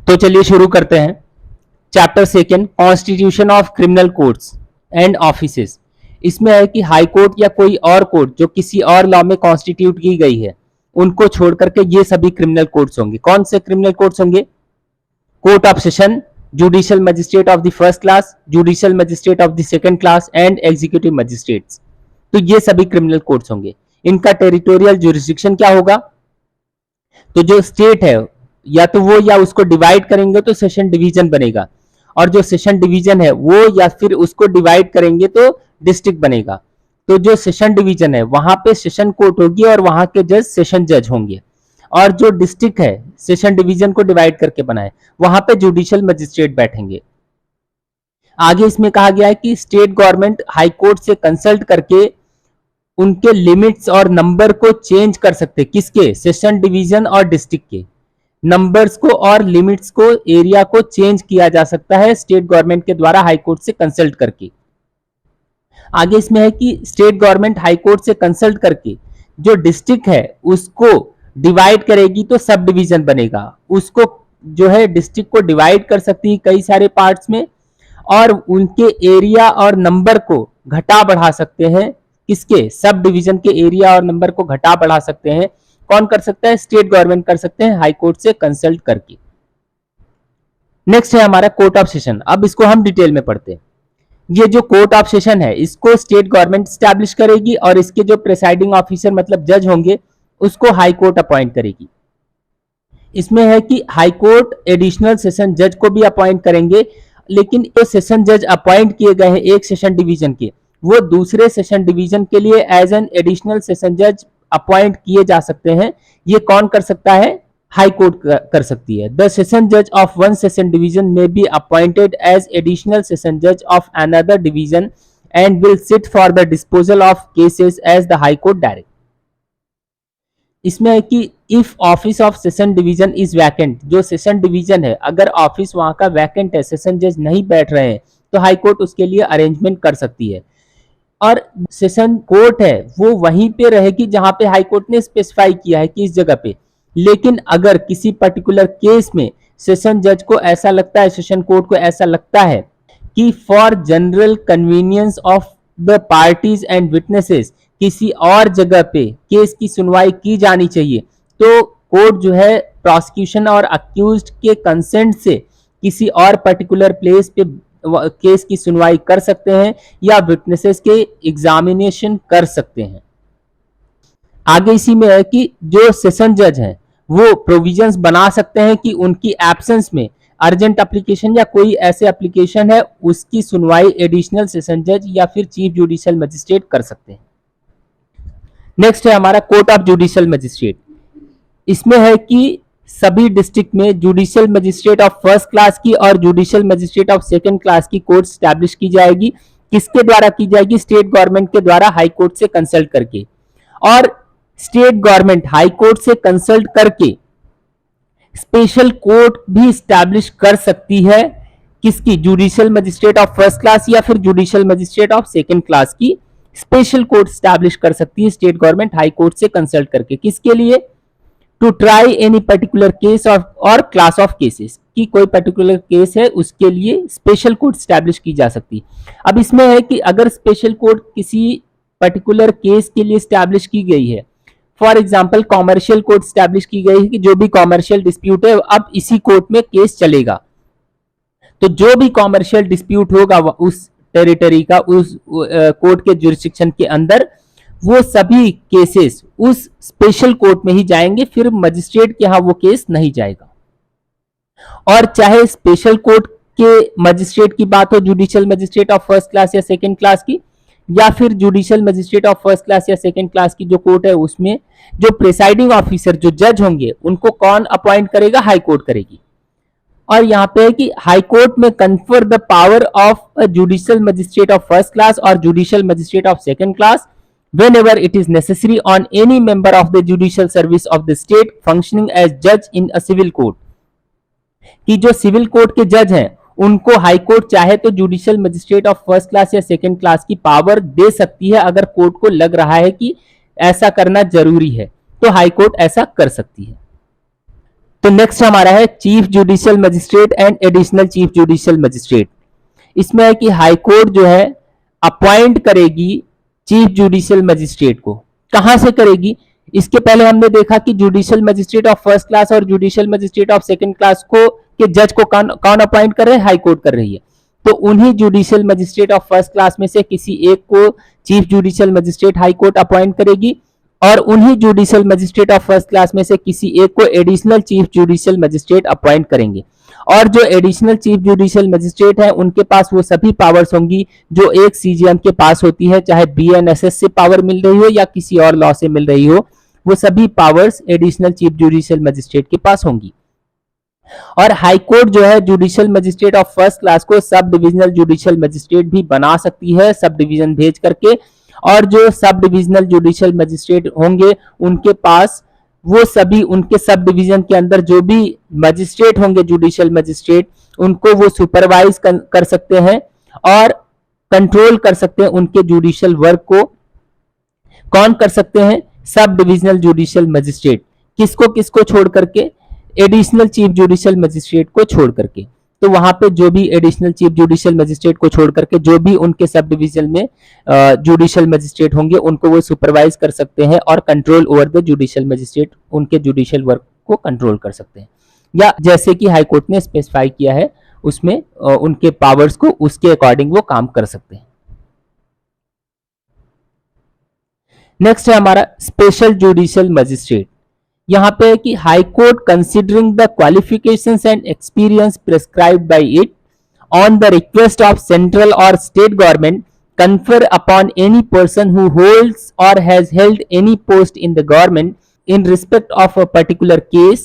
तो चलिए शुरू करते हैं। Chapter second, constitution of criminal courts and offices. इसमें है कि हाई कोर्ट या कोई और कोर्ट जो किसी और लॉ में कॉन्स्टिट्यूट की गई है, उनको छोड़ करके ये सभी क्रिमिनल कोर्ट्स होंगे। कौन से क्रिमिनल कोर्ट्स होंगे? Court of session, judicial magistrate of the first class, judicial magistrate of the second class and executive magistrates. तो ये सभी क्रिमिनल कोर्ट्स होंगे। इनका टेरिटोरियल जुरिस्डिक्शन क्या होगा? तो जो स्टेट है या तो वो या उसको डिवाइड करेंगे तो सेशन डिवीजन बनेगा, और जो सेशन डिवीजन है वो या फिर उसको डिवाइड करेंगे तो डिस्ट्रिक्ट बनेगा। तो जो सेशन डिवीजन है वहां पे सेशन कोर्ट होगी और वहां के जज सेशन जज होंगे, और जो डिस्ट्रिक्ट है सेशन डिवीजन को डिवाइड करके बनाए वहां पे जुडिशियल मजिस्ट्रेट बैठेंगे। आगे इसमें कहा गया है कि स्टेट गवर्नमेंट हाई कोर्ट से कंसल्ट करके उनके लिमिट्स और नंबर को चेंज कर सकते। किसके? सेशन डिवीजन और डिस्ट्रिक्ट के नंबर्स को और लिमिट्स को, एरिया को चेंज किया जा सकता है स्टेट गवर्नमेंट के द्वारा हाई कोर्ट से कंसल्ट करके। आगे इसमें है कि स्टेट गवर्नमेंट हाई कोर्ट से कंसल्ट करके जो डिस्ट्रिक्ट है उसको डिवाइड करेगी तो सब डिवीजन बनेगा। उसको जो है डिस्ट्रिक्ट को डिवाइड कर सकती है कई सारे पार्ट्स में, और उनके एरिया और नंबर को घटा बढ़ा सकते हैं। किसके? सब डिवीजन के एरिया और नंबर को घटा बढ़ा सकते हैं। कौन कर सकता है? स्टेट गवर्नमेंट कर सकते हैं हाई कोर्ट से कंसल्ट करके। नेक्स्ट है हमारा कोर्ट ऑफ सेशन। अब इसको हम डिटेल में पढ़ते हैं। ये जो कोर्ट ऑफ सेशन है इसको स्टेट गवर्नमेंट स्टैब्लिश करेगी, और इसके जो प्रिसाइडिंग ऑफिसर मतलब जज होंगे उसको हाई कोर्ट अपॉइंट करेगी। इसमें है कि हाई कोर्ट एडिशनल सेशन जज को भी अपॉइंट करेंगे, लेकिन जो सेशन जज अपॉइंट किए गए हैं एक सेशन डिवीजन के, वो दूसरे सेशन डिवीजन के लिए एज एन एडिशनल सेशन जज अपॉइंट किए जा सकते हैं। ये कौन कर सकता है? हाई कोर्ट कर सकती है। द सेशन जज ऑफ वन सेशन डिवीजन में be appointed as additional session जज of another division and will sit for the disposal of cases as the high court direct. इसमें है कि if office of session division is vacant, जो session division है अगर office वहां का vacant है, सेशन जज नहीं बैठ रहे हैं, तो हाई कोर्ट उसके लिए अरेंजमेंट कर सकती है। और सेशन कोर्ट है वो वहीं पे रहेगी जहां पे हाई कोर्ट ने स्पेसिफाई किया है कि इस जगह पे। लेकिन अगर किसी पर्टिकुलर केस में सेशन जज को ऐसा लगता है, सेशन कोर्ट को ऐसा लगता है कि for general convenience of the parties and witnesses किसी और जगह पे केस की सुनवाई की जानी चाहिए, तो कोर्ट जो है प्रोसिक्यूशन और अक्यूज्ड के कंसेंट से किसी और पर्टिकुलर प्लेस पे केस की सुनवाई कर सकते हैं या विटनेसेस के एग्जामिनेशन कर सकते हैं। आगे इसी में है कि जो सेशन जज हैं वो प्रोविजंस बना सकते हैं कि उनकी एब्सेंस में अर्जेंट एप्लीकेशन या कोई ऐसे एप्लीकेशन है उसकी सुनवाई एडिशनल सेशन जज या फिर चीफ जुडिशियल मजिस्ट्रेट कर सकते हैं। नेक्स्ट है हमारा कोर्ट ऑफ जुडिशियल मजिस्ट्रेट। इसमें है कि सभी डिस्ट्रिक्ट में judicial magistrate of first class की और judicial magistrate of second class की कोर्ट स्टैब्लिश की जाएगी। किसके द्वारा की जाएगी? स्टेट गवर्नमेंट के द्वारा हाई कोर्ट से कंसल्ट करके। और स्टेट गवर्नमेंट हाई कोर्ट से कंसल्ट करके स्पेशल कोर्ट भी स्टैब्लिश कर सकती है। किसकी? Judicial magistrate of first class या फिर judicial magistrate of second class की स्पेशल कोर्ट स्टैब्लिश कर सकती है स्टेट गवर्नमेंट हाई कोर्ट से कंसल्ट करके। किसके लिए? To try any particular case और क्लास ऑफ केसेस, की कोई पर्टिकुलर केस है उसके लिए स्पेशल कोर्ट स्टैब्लिश की जा सकती है। अब इसमें है कि अगर स्पेशल कोर्ट किसी पर्टिकुलर केस के लिए स्टैब्लिश की गई है, for example commercial court establish की गई है कि जो भी कॉमर्शियल डिस्प्यूट है अब इसी कोर्ट में केस चलेगा, तो जो भी कॉमर्शियल डिस्प्यूट होगा उस टेरिटरी का, उस कोर्ट के जुरिस्डिक्शन के अंदर, वो सभी केसेस उस स्पेशल कोर्ट में ही जाएंगे, फिर मजिस्ट्रेट के यहां वो केस नहीं जाएगा। और चाहे स्पेशल कोर्ट के मजिस्ट्रेट की बात हो, judicial magistrate of first class या सेकंड क्लास की, या फिर judicial magistrate of first class या सेकंड क्लास की जो कोर्ट है उसमें जो प्रिसाइडिंग ऑफिसर जो जज होंगे उनको कौन अपॉइंट करेगा? हाई कोर्ट करेगी। और यहाँ पे है कि high court may confer the power of a judicial magistrate of first class और judicial magistrate of second class whenever it is necessary on any member of the judicial service of the state functioning as judge in a civil court। कि जो civil court के जज हैं उनको high court चाहे तो judicial magistrate of first class या second class की पावर दे सकती है। अगर कोर्ट को लग रहा है कि ऐसा करना जरूरी है तो हाई कोर्ट ऐसा कर सकती है। तो नेक्स्ट हमारा है chief judicial magistrate and additional chief judicial magistrate. इसमें है कि हाई कोर्ट जो है अपॉइंट करेगी चीफ जुडिशियल मजिस्ट्रेट को। कहां से करेगी? इसके पहले हमने देखा कि judicial magistrate of first class और judicial magistrate of second class को के जज को कौन अपॉइंट कर रहे हैं? हाई कोर्ट कर रही है। तो उन्हीं judicial magistrate of first class में से किसी एक को chief judicial magistrate high court appoint करेगी और उन्हीं judicial magistrate of first class में से किसी एक को additional chief judicial magistrate appoint करेंगे। और जो एडिशनल चीफ जुडिशियल मजिस्ट्रेट है उनके पास वो सभी पावर्स होंगी जो एक सीजीएम के पास होती है, चाहे बीएनएसएस से पावर मिल रही हो या किसी और लॉ से मिल रही हो, वो सभी powers additional chief judicial magistrate के पास होंगी। और हाई कोर्ट जो है judicial magistrate of first class को सब डिविजनल जुडिशियल मजिस्ट्रेट भी बना सकती है सब डिवीजन भेज करके। और जो सब डिविजनल जुडिशियल मजिस्ट्रेट होंगे उनके पास वो सभी उनके सब डिवीजन के अंदर जो भी मजिस्ट्रेट होंगे जुडिशियल मजिस्ट्रेट उनको वो सुपरवाइज कर सकते हैं और कंट्रोल कर सकते हैं उनके जुडिशियल वर्क को। कौन कर सकते हैं? Sub divisional judicial magistrate. किसको किसको छोड़ करके? एडिशनल चीफ जुडिशियल मजिस्ट्रेट को छोड़ करके। तो वहां पे जो भी एडिशनल चीफ जुडिशियल मजिस्ट्रेट को छोड़ करके जो भी उनके सब डिवीजन में जुडिशियल मजिस्ट्रेट होंगे उनको वो सुपरवाइज कर सकते हैं और control over the judicial magistrate उनके जुडिशियल वर्क को कंट्रोल कर सकते हैं। या जैसे कि हाई कोर्ट ने स्पेसिफाई किया है उसमें उनके पावर्स को उसके अकॉर्डिंग वो काम कर सकते हैं। नेक्स्ट है हमारा स्पेशल जुडिशियल मजिस्ट्रेट। यहां पे है कि high court considering the qualifications and experience prescribed by it on the request of central और state government confer upon any person who holds or has held any post in the government in respect of a particular case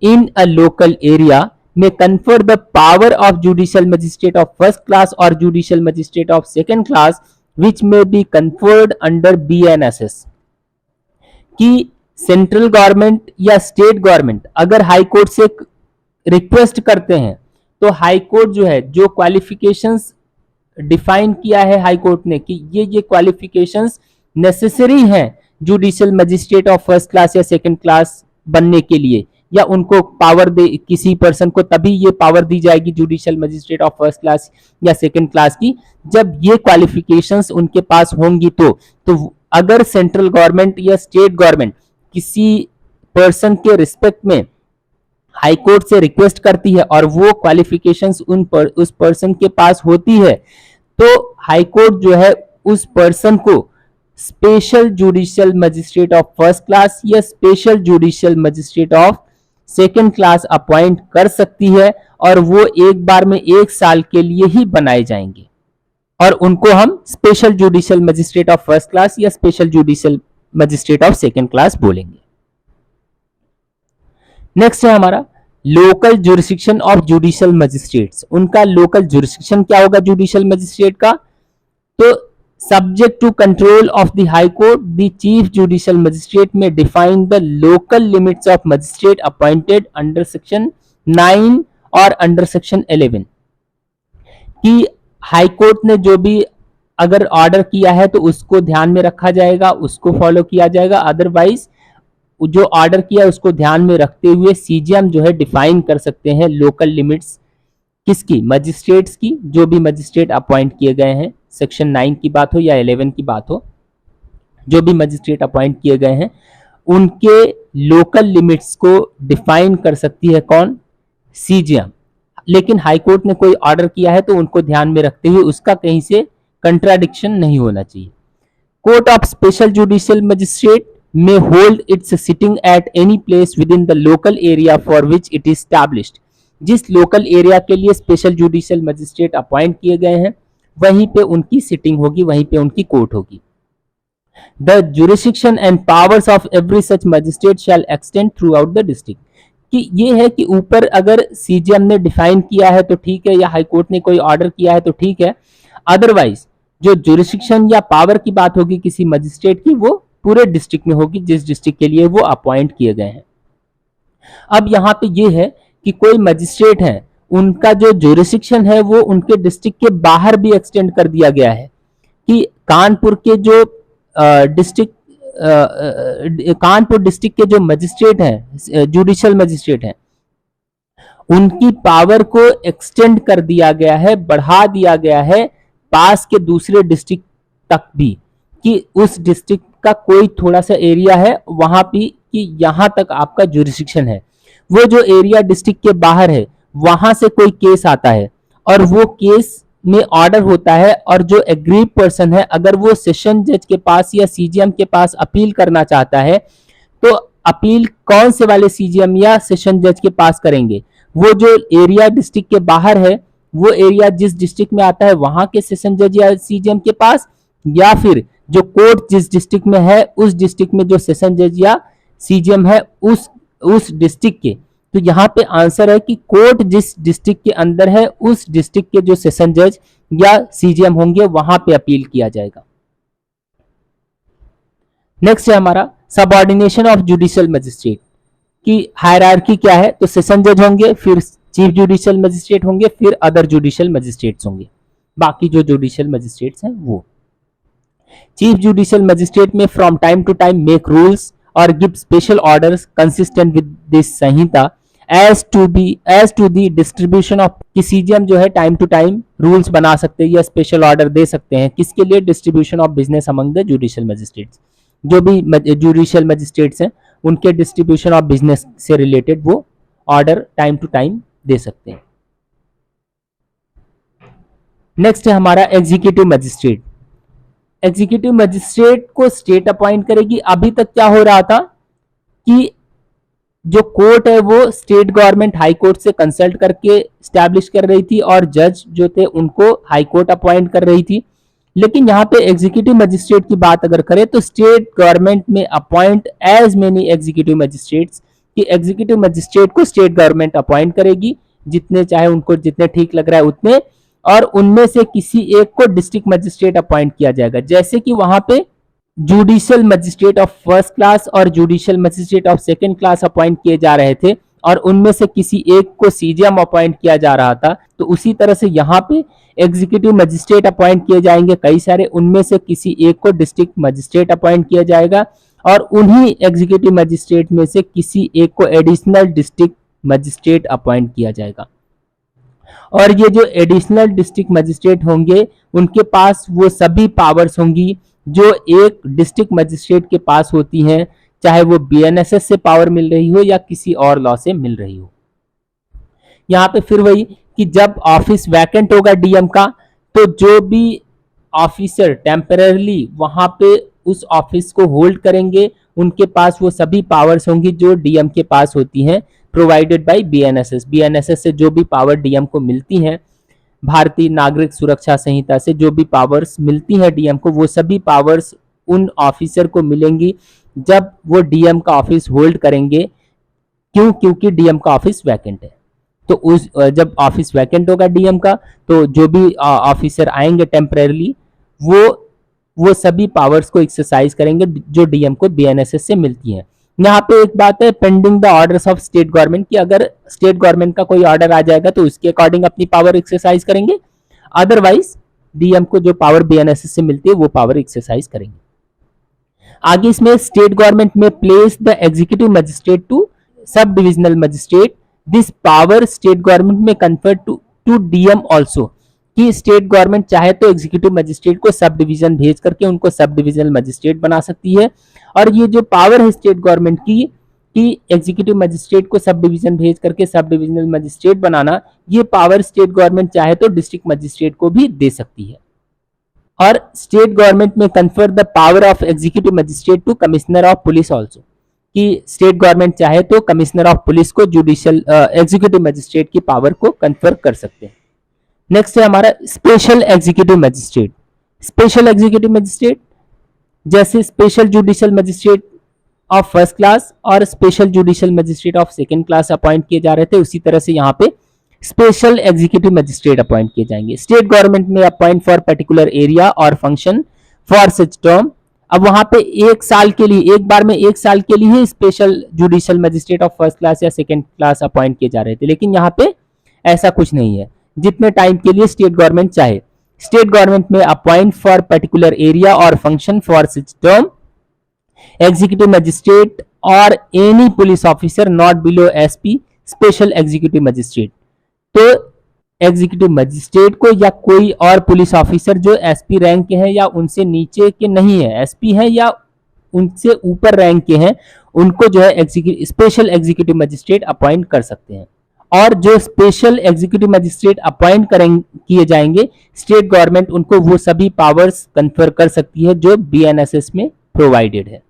in a local area may confer the power of judicial magistrate of first class or judicial magistrate of second class which may be conferred under BNSS। कि central government या state government अगर high court से request करते हैं तो high court जो है जो क्वालिफिकेशंस डिफाइन किया है हाई कोर्ट ने कि ये क्वालिफिकेशंस नेसेसरी हैं judicial magistrate of first class या सेकंड क्लास बनने के लिए, या उनको पावर दे किसी पर्सन को तभी ये पावर दी जाएगी judicial magistrate of first class या सेकंड क्लास की जब ये क्वालिफिकेशंस उनके पास होंगी। तो अगर सेंट्रल गवर्नमेंट या स्टेट गवर्नमेंट किसी पर्सन के रिस्पेक्ट में हाई कोर्ट से रिक्वेस्ट करती है और वो क्वालिफिकेशंस उस पर्सन के पास होती है तो हाई कोर्ट जो है उस पर्सन को special judicial magistrate of first class या special judicial magistrate of second class appoint कर सकती है और वो एक बार में 1 साल के लिए ही बनाए जाएंगे और उनको हम special judicial magistrate of first class या special judicial magistrate of second class बोलेंगे। नेक्स्ट है हमारा local jurisdiction of judicial magistrates. उनका लोकल जुरिस्डिक्शन क्या होगा जुडिशियल मजिस्ट्रेट का? तो subject to control of the high court the chief judicial magistrate may define the local limits of magistrate appointed under section 9 और under section 11 कि high court ने जो भी अगर ऑर्डर किया है तो उसको ध्यान में रखा जाएगा, उसको फॉलो किया जाएगा। अदरवाइज जो ऑर्डर किया उसको ध्यान में रखते हुए सीजीएम जो है डिफाइन कर सकते हैं लोकल लिमिट्स किसकी? मजिस्ट्रेट्स की। जो भी मजिस्ट्रेट अपॉइंट किए गए हैं सेक्शन 9 की बात हो या 11 की बात हो, जो भी मजिस्ट्रेट अपॉइंट किए गए हैं उनके लोकल लिमिट्स को डिफाइन कर सकती है कौन? सीजीएम। लेकिन हाई कोर्ट ने कोई ऑर्डर किया है तो उनको ध्यान में रखते हुए उसका कहीं से कंट्राडिक्शन नहीं होना चाहिए। Court of special judicial magistrate may hold its sitting at any place within the local area for which it is established। जिस लोकल एरिया के लिए स्पेशल जुडिशियल मजिस्ट्रेट अपॉइंट किए गए हैं वहीं पे उनकी सिटिंग होगी, वहीं पे उनकी कोर्ट होगी। The jurisdiction and powers of every such magistrate shall extend throughout the district. कि ये है कि ऊपर अगर सीजीएम ने डिफाइन किया है तो ठीक है, या हाई कोर्ट ने कोई ऑर्डर किया है तो ठीक है। अदरवाइज जो जुरिस्डिक्शन या पावर की बात होगी किसी मजिस्ट्रेट की वो पूरे डिस्ट्रिक्ट में होगी जिस डिस्ट्रिक्ट के लिए वो अपॉइंट किए गए हैं। अब यहाँ पे ये है कि कोई मजिस्ट्रेट है उनका जो जुरिस्डिक्शन है वो उनके डिस्ट्रिक्ट के बाहर भी एक्सटेंड कर दिया गया है कि कानपुर के जो कानपुर डिस्ट्रिक्ट के जो मजिस्ट्रेट हैं जुडिशियल मजिस्ट्रेट हैं उनकी पावर को एक्सटेंड कर दिया गया है, बढ़ा दिया गया है पास के दूसरे डिस्ट्रिक्ट तक भी, कि उस डिस्ट्रिक्ट का कोई थोड़ा सा एरिया है वहां भी कि यहां तक आपका जुरिस्डिक्शन है। वो जो एरिया डिस्ट्रिक्ट के बाहर है वहां से कोई केस आता है और वो केस में ऑर्डर होता है, और जो एग्रीव पर्सन है अगर वो सेशन जज के पास या सीजीएम के पास अपील करना चाहता है तो अपील कौन से वाले सीजीएम या सेशन जज के पास करेंगे? वो जो एरिया डिस्ट्रिक्ट के बाहर है, वो एरिया जिस डिस्ट्रिक्ट में आता है वहां के सेशन जज या सीजीएम के पास, या फिर जो कोर्ट जिस डिस्ट्रिक्ट में है उस डिस्ट्रिक्ट में जो सेशन जज या सीजीएम है उस डिस्ट्रिक्ट के। तो यहाँ पे आंसर है कि कोर्ट जिस डिस्ट्रिक्ट के अंदर है उस डिस्ट्रिक्ट के जो सेशन जज या सीजीएम होंगे वहां पे अपील किया जाएगा। नेक्स्ट है हमारा सबऑर्डिनेशन ऑफ जुडिशियल मजिस्ट्रेट की हायरार्की क्या है? तो सेशन जज होंगे, फिर चीफ जुडिशियल मजिस्ट्रेट होंगे, फिर अदर जुडिशियल मजिस्ट्रेट्स होंगे, बाकी जो जुडिशियल मजिस्ट्रेट्स हैं वो। Chief judicial magistrate may from time to time make rules और give special orders consistent with this संहिता as to the distribution of. कि सीजीएम जो है टाइम टू टाइम रूल्स बना सकते हैं या स्पेशल ऑर्डर दे सकते हैं, किसके लिए? Distribution of business among the judicial magistrates. जो भी जुडिशियल मजिस्ट्रेट्स हैं उनके डिस्ट्रीब्यूशन ऑफ बिजनेस से रिलेटेड वो ऑर्डर टाइम टू टाइम दे सकते हैं। नेक्स्ट है हमारा एग्जीक्यूटिव मजिस्ट्रेट। एग्जीक्यूटिव मजिस्ट्रेट को स्टेट अपॉइंट करेगी। अभी तक क्या हो रहा था कि जो कोर्ट है वो स्टेट गवर्नमेंट हाई कोर्ट से कंसल्ट करके स्टैब्लिश कर रही थी और जज जो थे उनको हाई कोर्ट अपॉइंट कर रही थी। लेकिन यहाँ पे एग्जीक्यूटिव मजिस्ट्रेट की बात अगर करें तो state government may appoint as many executive magistrates, कि एग्जीक्यूटिव मजिस्ट्रेट को स्टेट गवर्नमेंट अपॉइंट करेगी जितने चाहे उनको, जितने ठीक लग रहा है उतने, और उनमें से किसी एक को डिस्ट्रिक्ट मजिस्ट्रेट अपॉइंट किया जाएगा। जैसे कि वहां पे judicial magistrate of first class और judicial magistrate of second class appoint किए जा रहे थे और उनमें से किसी एक को सीजीएम अपॉइंट किया जा रहा था, तो उसी तरह से यहाँ पे एग्जीक्यूटिव मजिस्ट्रेट अपॉइंट किए जाएंगे कई सारे, उनमें से किसी एक को डिस्ट्रिक्ट मजिस्ट्रेट अपॉइंट किया जाएगा और उन्हीं एग्जीक्यूटिव मजिस्ट्रेट में से किसी एक को एडिशनल डिस्ट्रिक्ट मजिस्ट्रेट अपॉइंट किया जाएगा। और ये जो एडिशनल डिस्ट्रिक्ट मजिस्ट्रेट होंगे उनके पास वो सभी पावर्स होंगी जो एक डिस्ट्रिक्ट मजिस्ट्रेट के पास होती हैं, चाहे वो बीएनएसएस से पावर मिल रही हो या किसी और लॉ से मिल रही हो। यहाँ पे फिर वही कि जब ऑफिस वैकेंट होगा डीएम का, तो जो भी ऑफिसर टेम्पररली वहां पे उस ऑफिस को होल्ड करेंगे उनके पास वो सभी पावर्स होंगी जो डीएम के पास होती हैं, प्रोवाइडेड बाय बीएनएसएस। बीएनएसएस से जो भी पावर डीएम को मिलती हैं, भारतीय नागरिक सुरक्षा संहिता से जो भी पावर्स मिलती हैं डीएम को, वो सभी पावर्स उन ऑफिसर को मिलेंगी जब वो डीएम का ऑफिस होल्ड करेंगे। क्यों? क्योंकि डीएम का ऑफिस वैकेंट है। तो उस जब ऑफिस वैकेंट होगा डीएम का, तो जो भी ऑफिसर आएंगे टेम्परेरली वो सभी पावर्स को एक्सरसाइज करेंगे जो डीएम को बीएनएसएस से मिलती हैं। यहाँ पे एक बात है, pending the orders of state government, की अगर स्टेट गवर्नमेंट का कोई ऑर्डर आ जाएगा तो उसके अकॉर्डिंग अपनी पावर एक्सरसाइज करेंगे, अदरवाइज डीएम को जो पावर बीएनएसएस से मिलती है वो पावर एक्सरसाइज करेंगे। आगे इसमें state government may place the executive magistrate to sub divisional magistrate, this power state government may confer to DM also, कि स्टेट गवर्नमेंट चाहे तो एग्जीक्यूटिव मजिस्ट्रेट को सब डिवीजन भेज करके उनको सब डिविजनल मजिस्ट्रेट बना सकती है। और ये जो पावर है स्टेट गवर्नमेंट की कि एग्जीक्यूटिव मजिस्ट्रेट को सब डिवीजन भेज करके सब डिविजनल मजिस्ट्रेट बनाना, ये पावर स्टेट गवर्नमेंट चाहे तो डिस्ट्रिक्ट मजिस्ट्रेट को भी दे सकती है। और state government may confer the power of executive magistrate to commissioner of police also, कि स्टेट गवर्नमेंट चाहे तो कमिश्नर ऑफ पुलिस को जुडिशियल एग्जीक्यूटिव मजिस्ट्रेट की पावर को कन्फर कर सकते हैं। नेक्स्ट है हमारा special executive magistrate. Special executive magistrate जैसे special judicial magistrate of first class और special judicial magistrate of second class appoint किए जा रहे थे, उसी तरह से यहाँ पे स्पेशल एग्जीक्यूटिव मजिस्ट्रेट अपॉइंट किए जाएंगे। State government may appoint for particular area और फंक्शन फॉर सच टर्म। अब वहां पे एक साल के लिए, एक बार में एक साल के लिए ही special judicial magistrate of first class या सेकंड क्लास अपॉइंट किए जा रहे थे, लेकिन यहाँ पे ऐसा कुछ नहीं है, जितने टाइम के लिए स्टेट गवर्नमेंट चाहे। State government may appoint for particular area और function for such term executive magistrate और any police officer not below SP special executive magistrate. तो एग्जीक्यूटिव मजिस्ट्रेट को या कोई और पुलिस ऑफिसर जो एसपी रैंक के हैं या उनसे नीचे के नहीं है, एसपी हैं या उनसे ऊपर रैंक के हैं, उनको जो है स्पेशल एग्जीक्यूटिव मजिस्ट्रेट अपॉइंट कर सकते हैं। और जो स्पेशल एग्जीक्यूटिव मजिस्ट्रेट अपॉइंट किए जाएंगे, स्टेट गवर्नमेंट उनको वो सभी पावर्स कन्फर कर सकती है जो बीएनएसएस में प्रोवाइडेड है।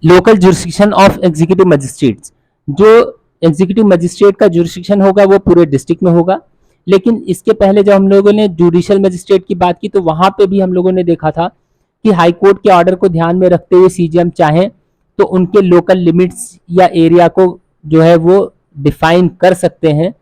Local jurisdiction of executive magistrates, जो एग्जीक्यूटिव मजिस्ट्रेट का जुरिस्डिक्शन होगा वो पूरे डिस्ट्रिक्ट में होगा। लेकिन इसके पहले जब हम लोगों ने जुडिशियल मजिस्ट्रेट की बात की तो वहां पे भी हम लोगों ने देखा था कि हाई कोर्ट के ऑर्डर को ध्यान में रखते हुए सीजीएम चाहें तो उनके लोकल लिमिट्स या एरिया को जो है वो डिफाइन कर सकते हैं।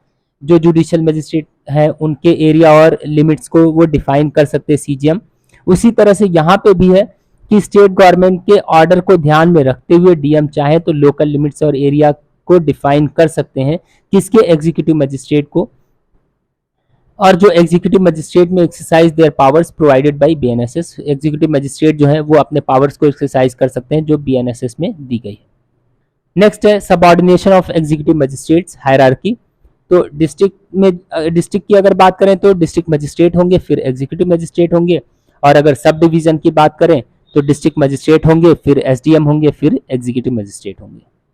जो जुडिशियल मजिस्ट्रेट है उनके एरिया और लिमिट्स को वो डिफाइन कर सकते हैं सीजीएम। उसी तरह से यहाँ पे भी है कि स्टेट गवर्नमेंट के ऑर्डर को ध्यान में रखते हुए डीएम चाहे तो लोकल लिमिट्स और एरिया को डिफाइन कर सकते हैं किसके एग्जीक्यूटिव मजिस्ट्रेट को। और जो एग्जीक्यूटिव मजिस्ट्रेट में exercise there powers provided by BNSS, executive magistrate जो है वो अपने पावर्स को एक्सरसाइज कर सकते हैं जो बीएनएसएस में दी गई है। नेक्स्ट है subordination of executive magistrates hierarchy. तो डिस्ट्रिक्ट की अगर बात करें तो डिस्ट्रिक्ट मजिस्ट्रेट होंगे, फिर एग्जीक्यूटिव मजिस्ट्रेट होंगे। और अगर सब डिवीजन की बात करें तो डिस्ट्रिक्ट मजिस्ट्रेट होंगे, फिर एसडीएम होंगे, फिर एग्जीक्यूटिव मजिस्ट्रेट होंगे।